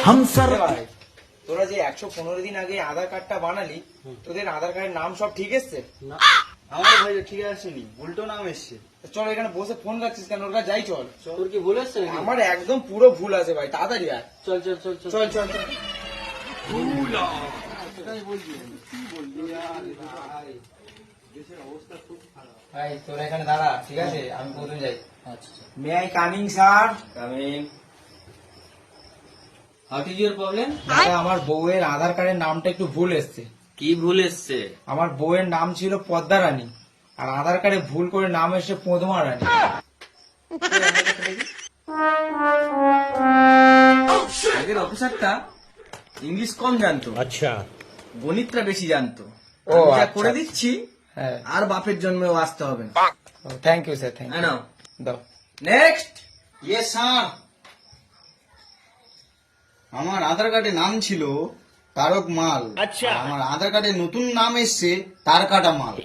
ভাই, তোরা যে 115 দিন আগে আধার কার্ডটা বানালি, তোদের আধার কার্ডের নাম সব ঠিক এসছে? আমার ভাই ঠিক আসেনি, উল্টো নাম এসছে। চল, এখানে বসে ফোন রাখছিস কেন? ওর কাছে যাই চল। তোর কি ভুল হচ্ছে নাকি? আমার একদম পুরো ভুল আছে ভাই, তাড়াতাড়ি আয়। চল চল চল চল চল চল চল। ভাই তোরা এখানে দাঁড়া, ঠিক আছে? আমি প্রথমে যাই। আচ্ছা may I coming sir? Coming. What is your problem? দাদা, আমার বউয়ের আধার কার্ডের নামটা একটু ভুল এসছে। কি ভুল এসছে? আমার বউয়ের নাম ছিল পদ্মা রানী, আর আধার কার্ডে ভুল করে নাম এসে পদ্মা রানী। আগের অফিসারটা ইংলিশ কম জানতো, अच्छा গণিতটা বেশি জানতো। ও, আমি যা আচ্ছা। করে দিচ্ছি, হ্যাঁ, আর বাপের জন্মেও আসতে হবে না। Thank you sir, thank I you. know. দাও। নেক্সট। Yes sir. আমার আধার কার্ডে নাম ছিল তারক মাল। আচ্ছা। আর আমার আধার কার্ডে নতুন নাম এসছে তারকাটা মাল।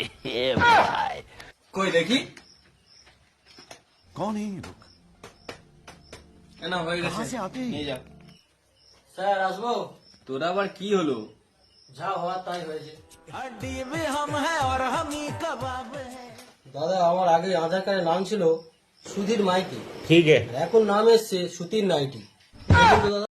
কই দেখি। कौन है ये लोग? না হয়ে গেছে, कहाँ से आते हैं? নিয়ে যা। স্যার আসবো? তোর আবার কি হলো? যা হওয়ার তাই হয়েছে। हड्डी में हम हैं और हम ही कबाब हैं। দাদা, আমার আগে আধার কার্ডের নাম ছিল সুধীর মাইতি, ठीक है এখন নাম এসছে সুতির নাইটি। দেখুন তো দাদা।